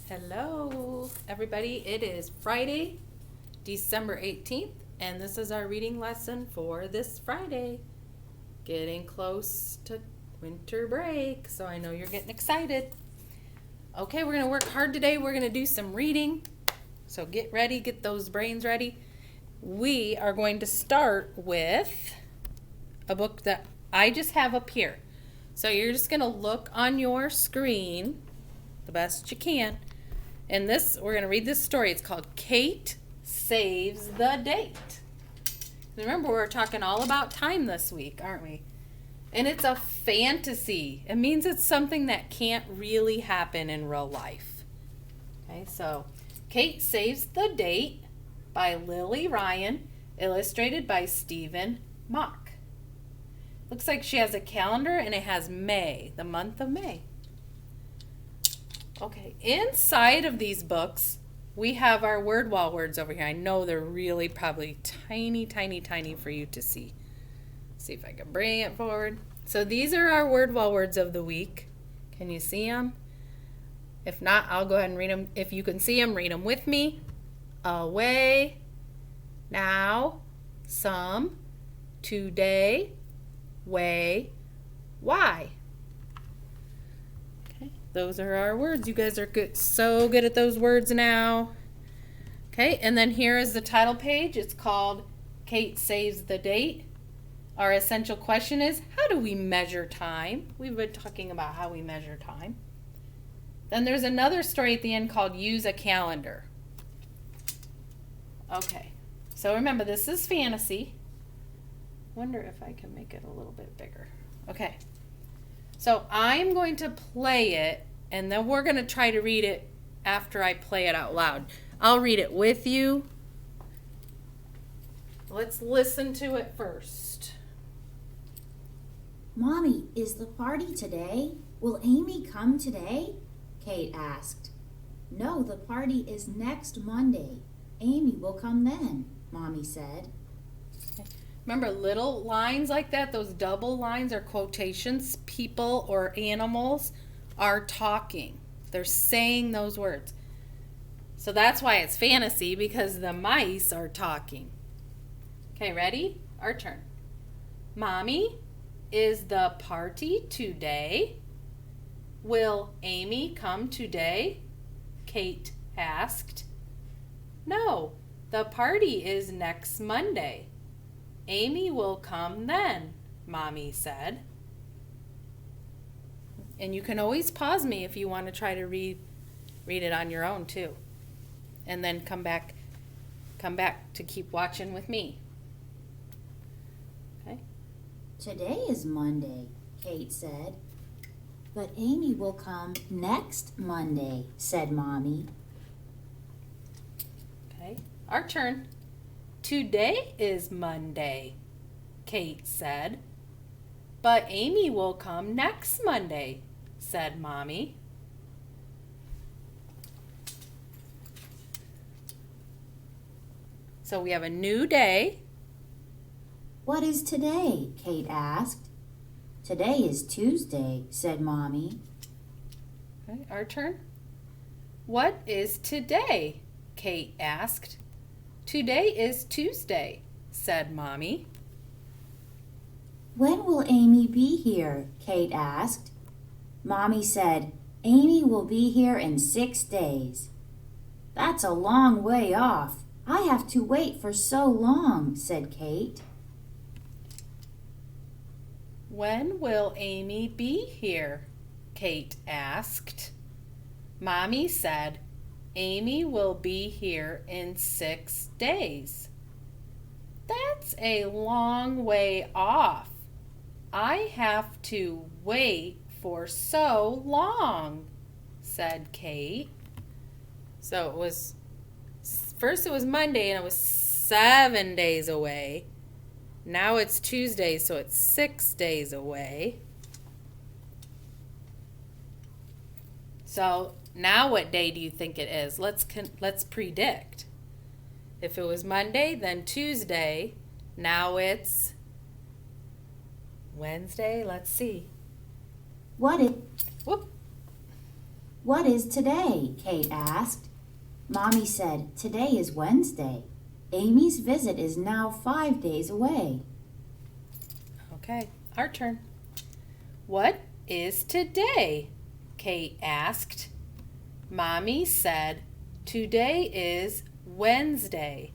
Hello, everybody. It is Friday, December 18th, and this is our reading lesson for this Friday. Getting close to winter break, so I know you're getting excited. Okay, we're going to work hard today. We're going to do some reading, so get ready, get those brains ready. We are going to start with a book that I just have up here. So you're just going to look on your screen the best you can. And we're going to read this story. It's called Kate Saves the Date. Remember, we're talking all about time this week, aren't we? And it's a fantasy. It means it's something that can't really happen in real life. Okay, so Kate Saves the Date by Lily Ryan, illustrated by Stephen Mock. Looks like she has a calendar and it has May, the month of May. Okay, inside of these books, we have our word wall words over here. I know they're really probably tiny, tiny, tiny for you to see. See if I can bring it forward. So these are our word wall words of the week. Can you see them? If not, I'll go ahead and read them. If you can see them, read them with me. Away, now, some, today, way, why. Those are our words. You guys are good, so good at those words now. Okay, and then here is the title page. It's called Kate Saves the Date. Our essential question is, how do we measure time? We've been talking about how we measure time. Then there's another story at the end called Use a Calendar. Okay, so remember, this is fantasy. Wonder if I can make it a little bit bigger. Okay. So I'm going to play it, and then we're going to try to read it after I play it out loud. I'll read it with you. Let's listen to it first. Mommy, is the party today? Will Amy come today? Kate asked. No, the party is next Monday. Amy will come then, Mommy said. Remember, little lines like that, those double lines are quotations. People or animals are talking. They're saying those words. So that's why it's fantasy, because the mice are talking. Okay, ready? Our turn. Mommy, is the party today? Will Amy come today? Kate asked. No, the party is next Monday. Amy will come then, Mommy said. And you can always pause me if you want to try to read it on your own too. And then come back to keep watching with me. Okay? Today is Monday, Kate said. But Amy will come next Monday, said Mommy. Okay, our turn. Today is Monday, Kate said. But Amy will come next Monday, said Mommy. So we have a new day. What is today? Kate asked. Today is Tuesday, said Mommy. Okay, our turn. What is today? Kate asked. Today is Tuesday, said Mommy. When will Amy be here? Kate asked. Mommy said, Amy will be here in 6 days. That's a long way off. I have to wait for so long, said Kate. When will Amy be here? Kate asked. Mommy said, Amy will be here in 6 days. That's a long way off. I have to wait for so long, said Kate. So first it was Monday and it was 7 days away. Now it's Tuesday, so it's 6 days away. So now what day do you think it is? Let's predict. If it was Monday, then Tuesday. Now it's Wednesday. Let's see. What is What is today? Kate asked. Mommy said, Today is Wednesday. Amy's visit is now 5 days away. Okay, our turn. What is today? Kate asked. Mommy said, Today is Wednesday.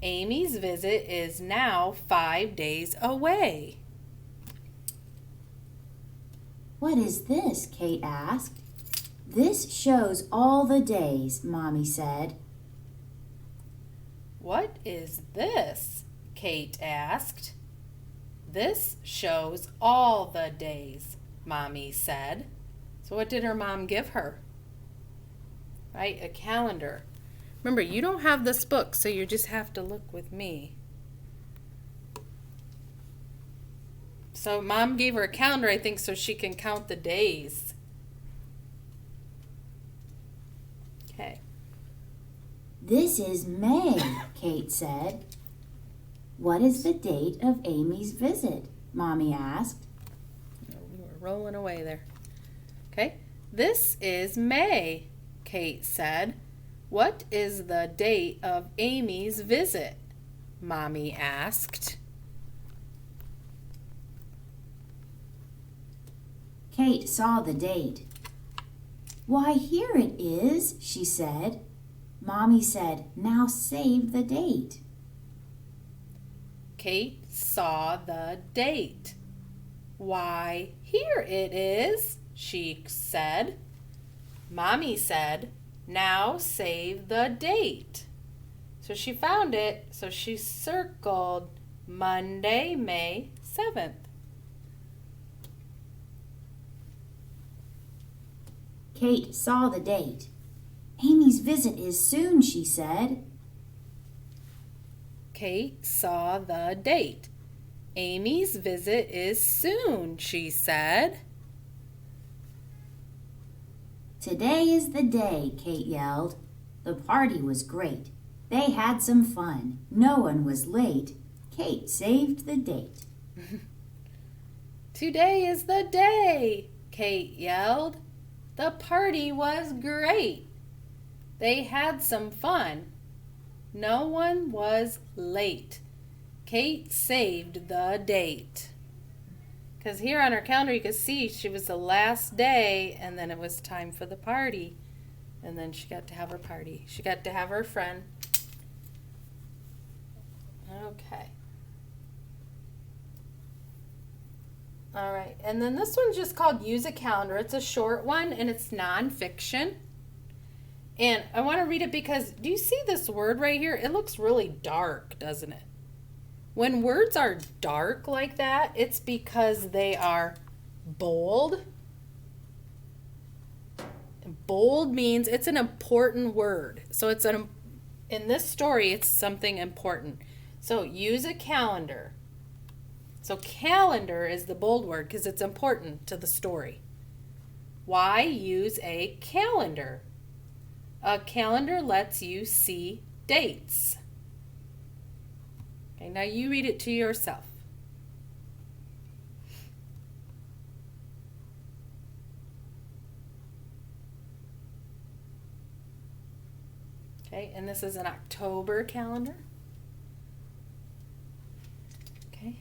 Amy's visit is now 5 days away. What is this? Kate asked. This shows all the days, Mommy said. What is this? Kate asked. This shows all the days, Mommy said. So what did her mom give her? Right, a calendar. Remember, you don't have this book, so you just have to look with me. So Mom gave her a calendar, I think, so she can count the days. Okay. This is May, Kate said. What is the date of Amy's visit? Mommy asked. We were rolling away there. Okay. This is May, Kate said. What is the date of Amy's visit? Mommy asked. Kate saw the date. Why, here it is, she said. Mommy said, Now save the date. Kate saw the date. Why, here it is, she said. Mommy said, Now save the date. So she found it, so she circled Monday, May 7th. Kate saw the date. Amy's visit is soon, she said. Kate saw the date. Amy's visit is soon, she said. Today is the day, Kate yelled. The party was great. They had some fun. No one was late. Kate saved the date. Today is the day, Kate yelled. The party was great. They had some fun. No one was late. Kate saved the date. Because here on her calendar you could see she was the last day and then it was time for the party. And then she got to have her party. She got to have her friend. Okay. All right. And then this one's just called Use a Calendar. It's a short one and it's nonfiction. And I want to read it because do you see this word right here? It looks really dark, doesn't it? When words are dark like that, it's because they are bold. Bold means it's an important word. So it's in this story, it's something important. So use a calendar. So calendar is the bold word because it's important to the story. Why use a calendar? A calendar lets you see dates. Okay, now you read it to yourself. Okay, and this is an October calendar. Okay.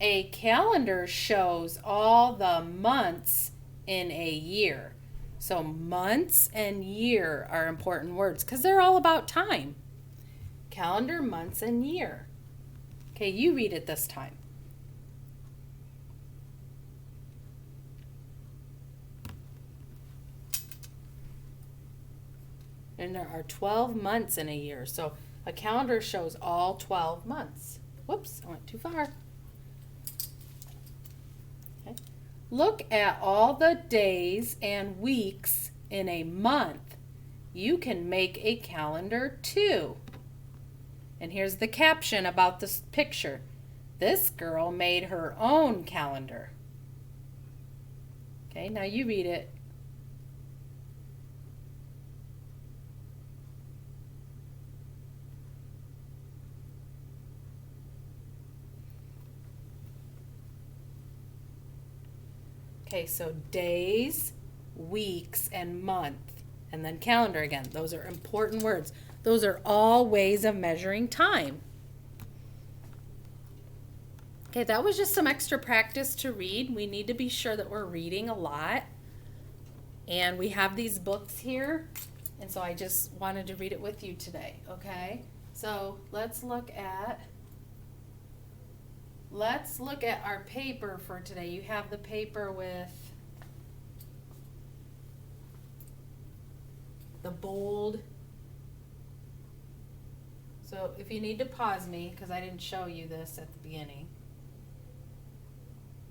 A calendar shows all the months in a year. So months and year are important words because they're all about time. Calendar, months, and year. Okay, you read it this time. And there are 12 months in a year. So a calendar shows all 12 months. Whoops, I went too far. Okay. Look at all the days and weeks in a month. You can make a calendar too. And here's the caption about this picture. This girl made her own calendar. Okay, now you read it. Okay, so days weeks, and month, and then calendar again. Those are important words. Those are all ways of measuring time. Okay, that was just some extra practice to read. We need to be sure that we're reading a lot. And we have these books here, and so I just wanted to read it with you today, okay? So let's look at our paper for today. You have the paper with the bold. So if you need to pause me, because I didn't show you this at the beginning,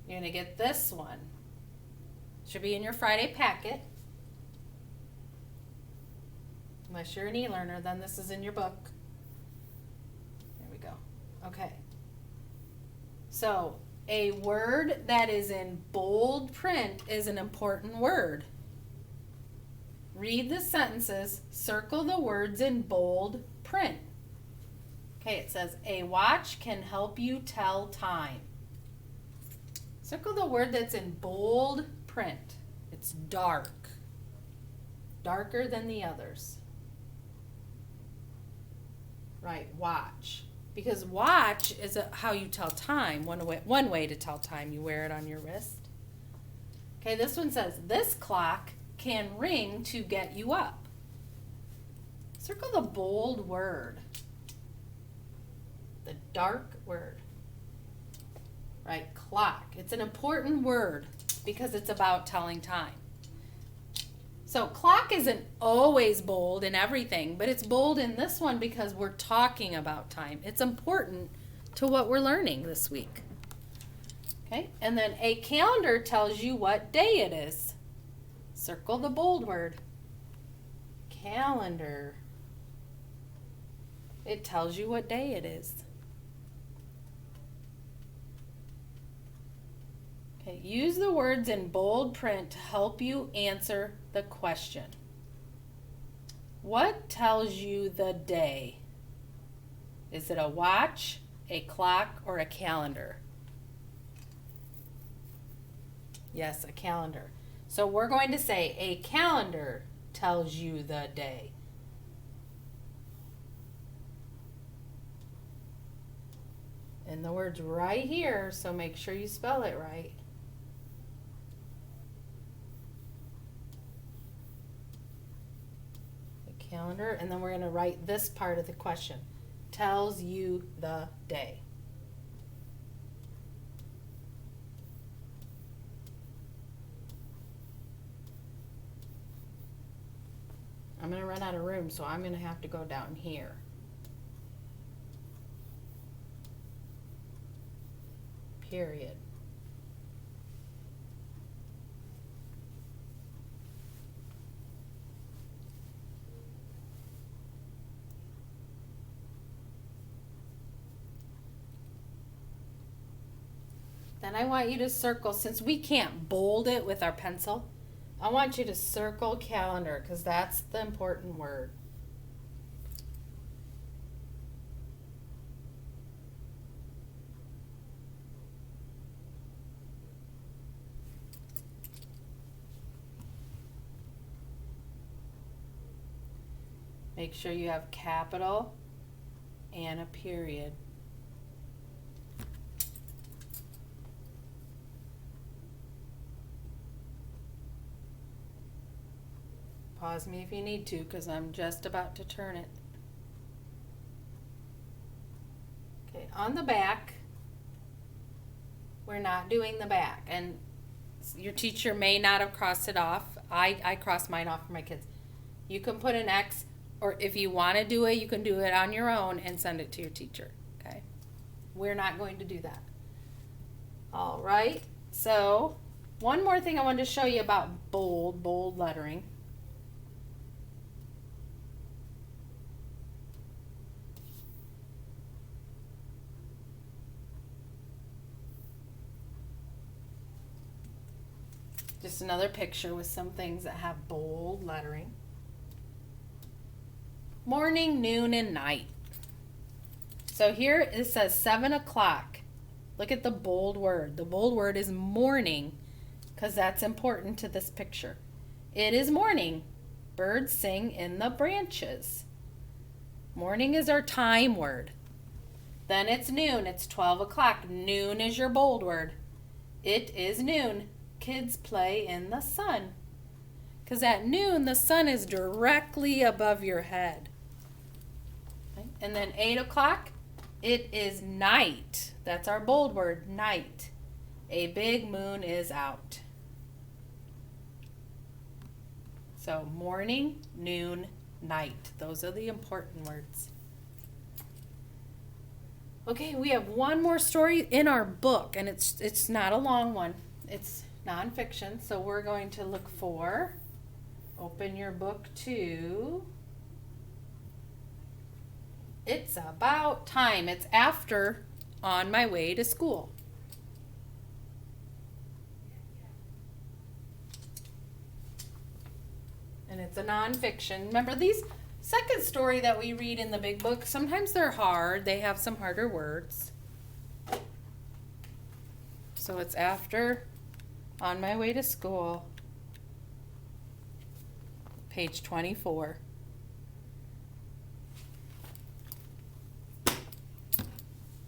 you're going to get this one. Should be in your Friday packet. Unless you're an e-learner, then this is in your book. There we go. Okay. So, a word that is in bold print is an important word. Read the sentences, circle the words in bold print. Okay, it says, a watch can help you tell time. Circle the word that's in bold print. It's dark. Darker than the others. Right, watch. Because watch is how you tell time. One way to tell time. You wear it on your wrist. Okay, this one says, this clock can ring to get you up. Circle the bold word. The dark word. Right, clock. It's an important word because it's about telling time. So clock isn't always bold in everything, but it's bold in this one because we're talking about time. It's important to what we're learning this week. Okay, and then a calendar tells you what day it is. Circle the bold word. Calendar. It tells you what day it is. Okay, use the words in bold print to help you answer the question. What tells you the day? Is it a watch, a clock, or a calendar? Yes, a calendar. So we're going to say a calendar tells you the day. And the word's right here, so make sure you spell it right. Calendar, and then we're going to write this part of the question. Tells you the day. I'm going to run out of room, so I'm going to have to go down here. Period. Then I want you to circle, since we can't bold it with our pencil, I want you to circle calendar because that's the important word. Make sure you have capital and a period. Pause me if you need to, because I'm just about to turn it. Okay, on the back, we're not doing the back. And your teacher may not have crossed it off. I crossed mine off for my kids. You can put an X, or if you want to do it, you can do it on your own and send it to your teacher. Okay? We're not going to do that. All right. So, one more thing I wanted to show you about bold lettering. Just another picture with some things that have bold lettering. Morning, noon, and night. So here it says 7 o'clock. Look at the bold word. The bold word is morning because that's important to this picture. It is morning. Birds sing in the branches. Morning is our time word. Then it's noon. It's 12 o'clock. Noon is your bold word. It is noon. Kids play in the sun. Because at noon, the sun is directly above your head. Okay? And then 8 o'clock, it is night. That's our bold word, night. A big moon is out. So morning, noon, night. Those are the important words. Okay, we have one more story in our book, and it's not a long one. It's nonfiction, so we're going to look for, open your book to, It's About Time. It's after On My Way to School. And it's a nonfiction. Remember, these second story that we read in the big book, sometimes they're hard. They have some harder words. So it's after On My Way to School, page 24.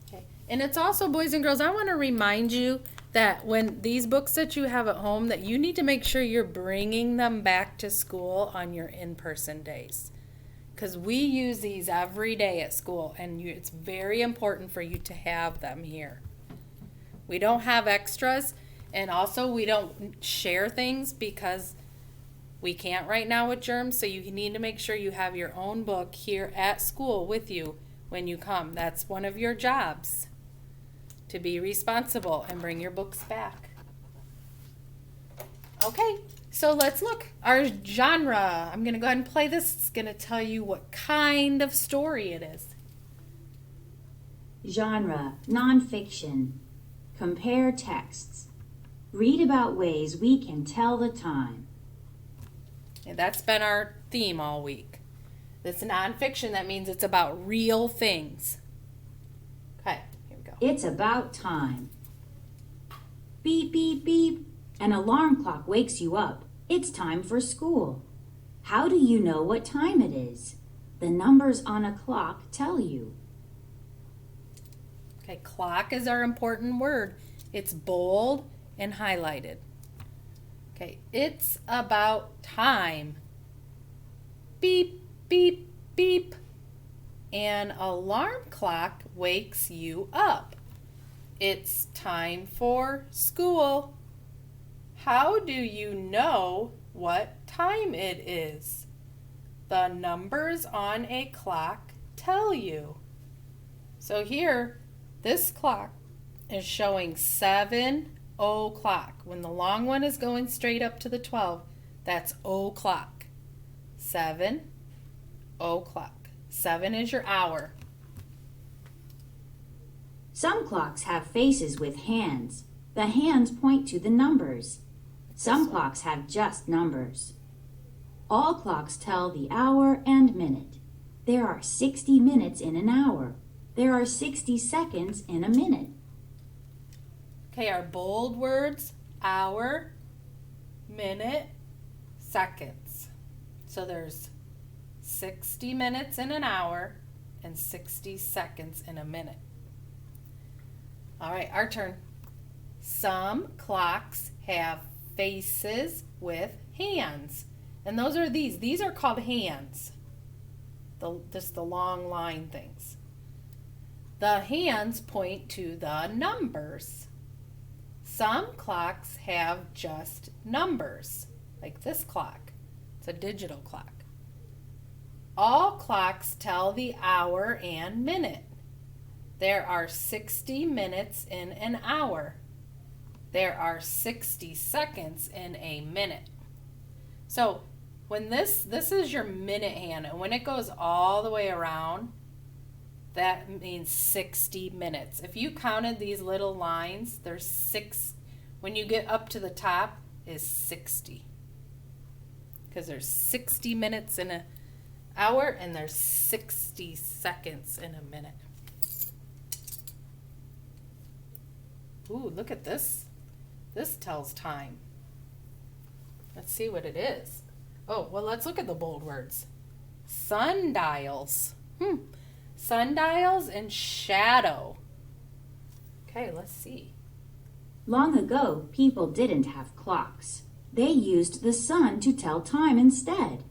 Okay. And it's also, boys and girls, I want to remind you that when these books that you have at home, that you need to make sure you're bringing them back to school on your in-person days. Because we use these every day at school, and it's very important for you to have them here. We don't have extras, and also we don't share things because we can't right now with germs, so you need to make sure you have your own book here at school with you when you come. That's one of your jobs, to be responsible and bring your books back. Okay, so let's look. Our genre, I'm going to go ahead and play this. It's going to tell you what kind of story it is. Genre, nonfiction. Compare texts. Read about ways we can tell the time. And that's been our theme all week. It's nonfiction. That means it's about real things. Okay, here we go. It's about time. Beep, beep, beep. An alarm clock wakes you up. It's time for school. How do you know what time it is? The numbers on a clock tell you. Okay, clock is our important word. It's bold and highlighted. Okay, it's about time. Beep, beep, beep. An alarm clock wakes you up. It's time for school. How do you know what time it is? The numbers on a clock tell you. So here, this clock is showing 7 o'clock. When the long one is going straight up to the 12, that's o'clock. 7 o'clock. 7 is your hour. Some clocks have faces with hands. The hands point to the numbers. Some clocks have just numbers. All clocks tell the hour and minute. There are 60 minutes in an hour. There are 60 seconds in a minute. Okay, our bold words, hour, minute, seconds. So there's 60 minutes in an hour and 60 seconds in a minute. All right, our turn. Some clocks have faces with hands. And those are these. These are called hands. Just the long line things. The hands point to the numbers. Some clocks have just numbers, like this clock. It's a digital clock. All clocks tell the hour and minute. There are 60 minutes in an hour. There are 60 seconds in a minute. So when this is your minute hand, and when it goes all the way around, that means 60 minutes. If you counted these little lines, there's 6. When you get up to the top is 60. Because there's 60 minutes in an hour and there's 60 seconds in a minute. Ooh, look at this. This tells time. Let's see what it is. Oh, well, let's look at the bold words. Sundials. Sundials and shadow. Okay, let's see. Long ago, people didn't have clocks. They used the sun to tell time instead.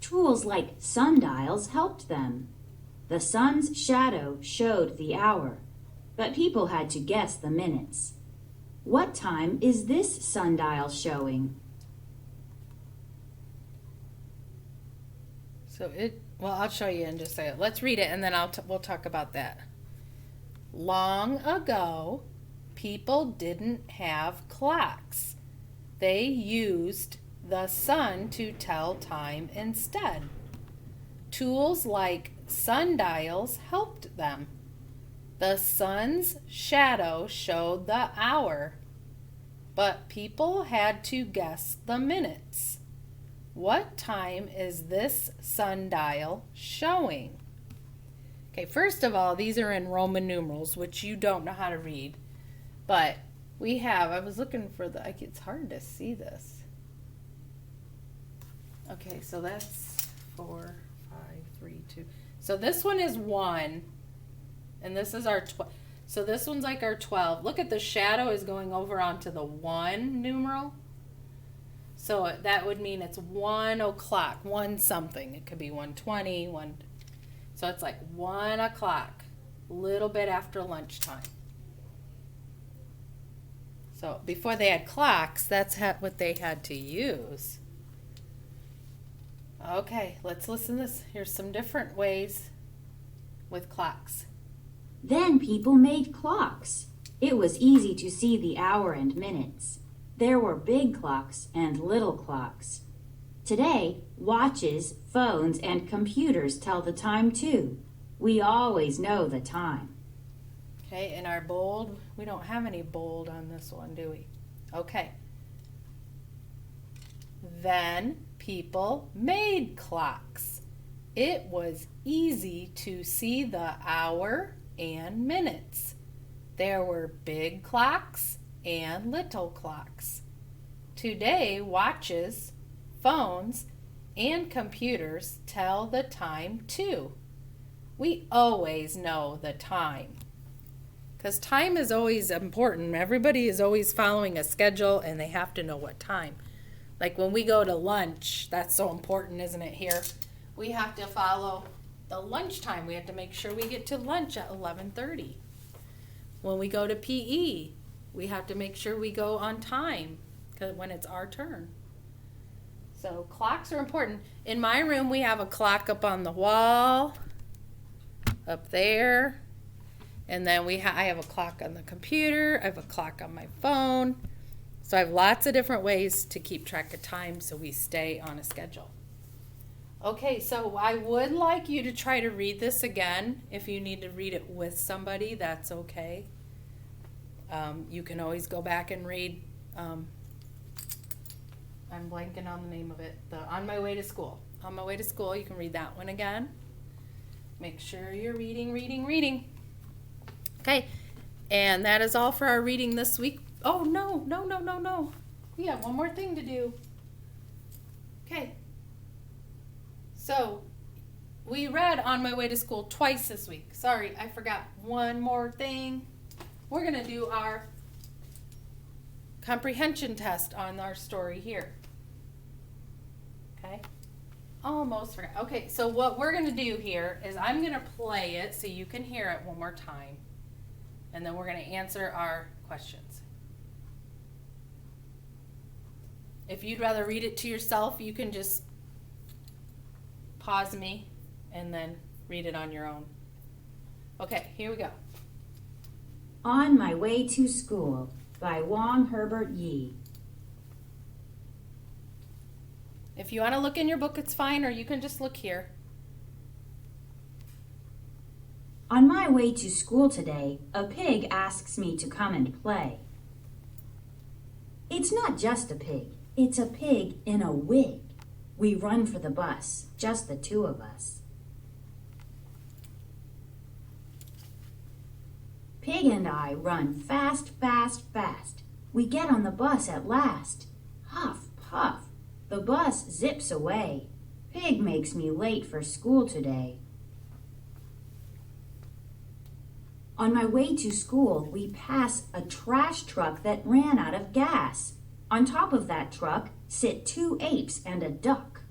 Tools like sundials helped them. The sun's shadow showed the hour, but people had to guess the minutes. What time is this sundial showing? Well, I'll show you in just a second. Let's read it and then we'll talk about that. Long ago, people didn't have clocks. They used the sun to tell time instead. Tools like sundials helped them. The sun's shadow showed the hour, but people had to guess the minutes. What time is this sundial showing? Okay, first of all, these are in Roman numerals, which you don't know how to read. But I was looking for it's hard to see this. Okay, so that's 4, 5, 3, 2. So this one is 1, and this is our 12. So this one's like our 12. Look at the shadow is going over onto the 1 numeral. So that would mean it's 1 o'clock, 1 something. It could be 1:20, 1. So it's like 1 o'clock, a little bit after lunchtime. So before they had clocks, that's what they had to use. Okay, let's listen to this. Here's some different ways with clocks. Then people made clocks. It was easy to see the hour and minutes. There were big clocks and little clocks. Today, watches, phones, and computers tell the time too. We always know the time. Okay, and our bold, we don't have any bold on this one, do we? Okay. Then people made clocks. It was easy to see the hour and minutes. There were big clocks and little clocks. Today, watches, phones, and computers tell the time too. We always know the time. Because time is always important. Everybody is always following a schedule and they have to know what time. Like when we go to lunch, that's so important, isn't it, here? We have to follow the lunchtime. We have to make sure we get to lunch at 11:30. When we go to PE, we have to make sure we go on time when it's our turn. So clocks are important. In my room, we have a clock up on the wall, up there. And then I have a clock on the computer. I have a clock on my phone. So I have lots of different ways to keep track of time so we stay on a schedule. Okay, so I would like you to try to read this again. If you need to read it with somebody, that's okay. You can always go back and read, I'm blanking on the name of it, On My Way to School. On My Way to School, you can read that one again. Make sure you're reading. Okay, and that is all for our reading this week. Oh, no. We have one more thing to do. Okay. So, we read On My Way to School twice this week. Sorry, I forgot one more thing. We're going to do our comprehension test on our story here. Okay? Almost forgot. Okay, so what we're going to do here is I'm going to play it so you can hear it one more time. And then we're going to answer our questions. If you'd rather read it to yourself, you can just pause me and then read it on your own. Okay, here we go. On My Way to School by Wong Herbert Yi. If you want to look in your book, it's fine, or you can just look here. On my way to school today, a pig asks me to come and play. It's not just a pig, it's a pig in a wig. We run for the bus, just the two of us. Pig and I run fast, fast, fast. We get on the bus at last. Huff, puff. the bus zips away. Pig makes me late for school today. On my way to school, we pass a trash truck that ran out of gas. On top of that truck sit 2 apes and a duck.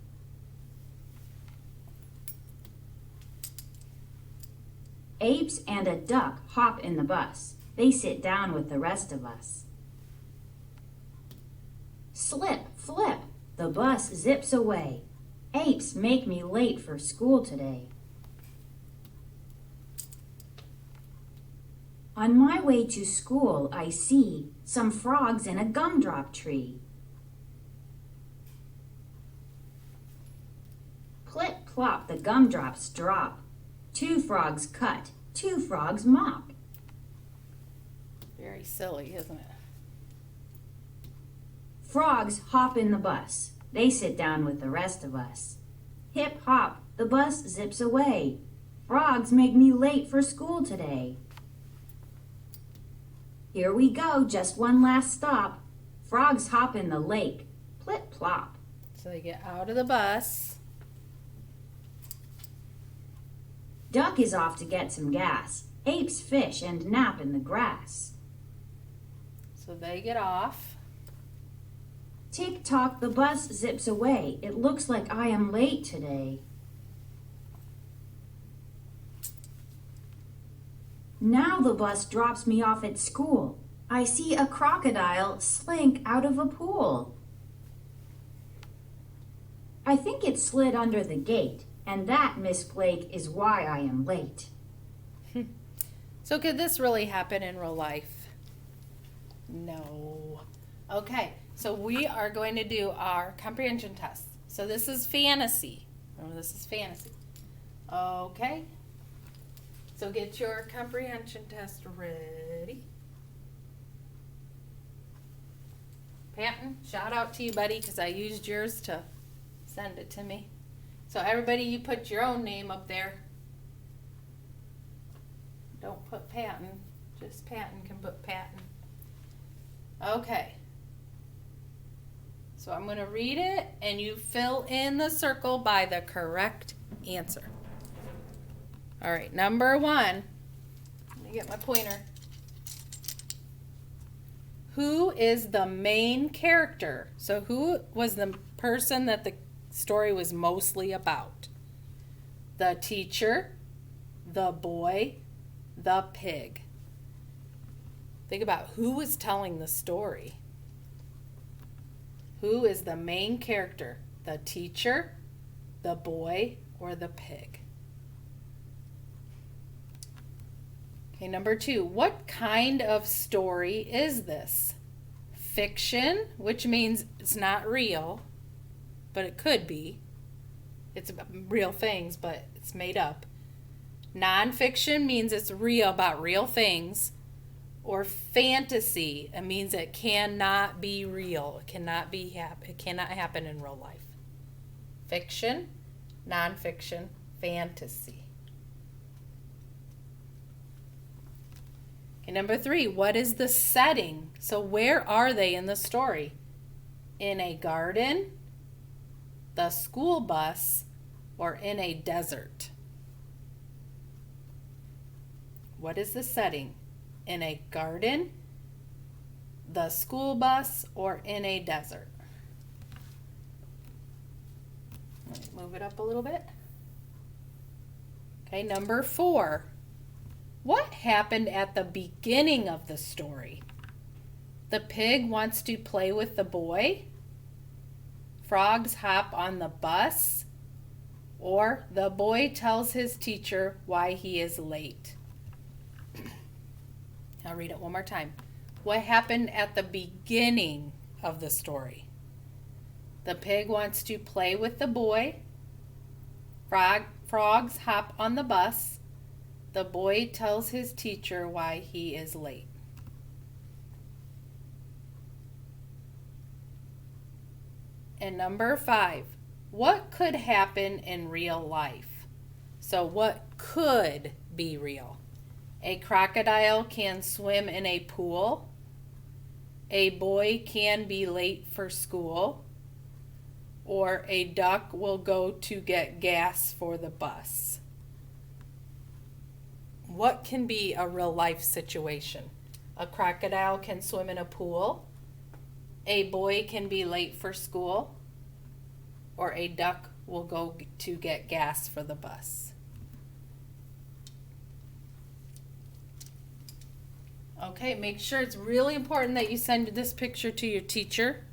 Apes and a duck hop in the bus. They sit down with the rest of us. Slip, flip, the bus zips away. Apes make me late for school today. On my way to school, I see some frogs in a gumdrop tree. Plip, plop, the gumdrops drop. 2 frogs cut, 2 frogs mop. Very silly, isn't it? Frogs hop in the bus. They sit down with the rest of us. Hip hop, the bus zips away. Frogs make me late for school today. Here we go, just one last stop. Frogs hop in the lake. Plip plop. So they get out of the bus. Duck is off to get some gas. Apes fish and nap in the grass. So they get off. Tick-tock, the bus zips away. It looks like I am late today. Now the bus drops me off at school. I see a crocodile slink out of a pool. I think it slid under the gate, and that, Miss Blake, is why I am late. So could this really happen in real life? No. Okay, so we are going to do our comprehension test. So this is fantasy. Remember, this is fantasy. Okay. So get your comprehension test ready. Panton, shout out to you, buddy, because I used yours to send it to me. So everybody, you put your own name up there. Don't put Patton. Just Patton can put Patton. Okay. So I'm going to read it, and you fill in the circle by the correct answer. All right, number 1. Let me get my pointer. Who is the main character? So who was the person that the story was mostly about? The teacher, the boy, the pig. Think about who was telling the story. Who is the main character? The teacher, the boy, or the pig? Okay, number 2. What kind of story is this? Fiction, which means it's not real, but it could be. It's about real things, but it's made up. Nonfiction means it's real, about real things. Or fantasy, it means it cannot be real. It cannot happen in real life. Fiction, nonfiction, fantasy. Okay, number 3, what is the setting? So where are they in the story? In a garden, the school bus, or in a desert? What is the setting? In a garden, the school bus, or in a desert? Let me move it up a little bit. Okay, number 4. What happened at the beginning of the story? The pig wants to play with the boy. Frogs hop on the bus. Or the boy tells his teacher why he is late. I'll read it one more time. What happened at the beginning of the story? The pig wants to play with the boy. Frogs hop on the bus. The boy tells his teacher why he is late. And number 5, what could happen in real life? So what could be real? A crocodile can swim in a pool. A boy can be late for school. Or a duck will go to get gas for the bus. What can be a real life situation? A crocodile can swim in a pool. A boy can be late for school. Or a duck will go to get gas for the bus. Okay, make sure it's really important that you send this picture to your teacher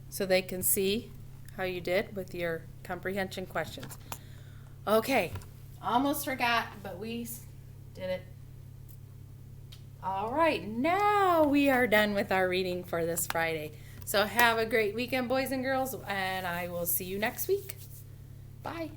so they can see how you did with your comprehension questions. Okay, almost forgot, but we did it. All right, now we are done with our reading for this Friday. So have a great weekend, boys and girls, and I will see you next week. Bye.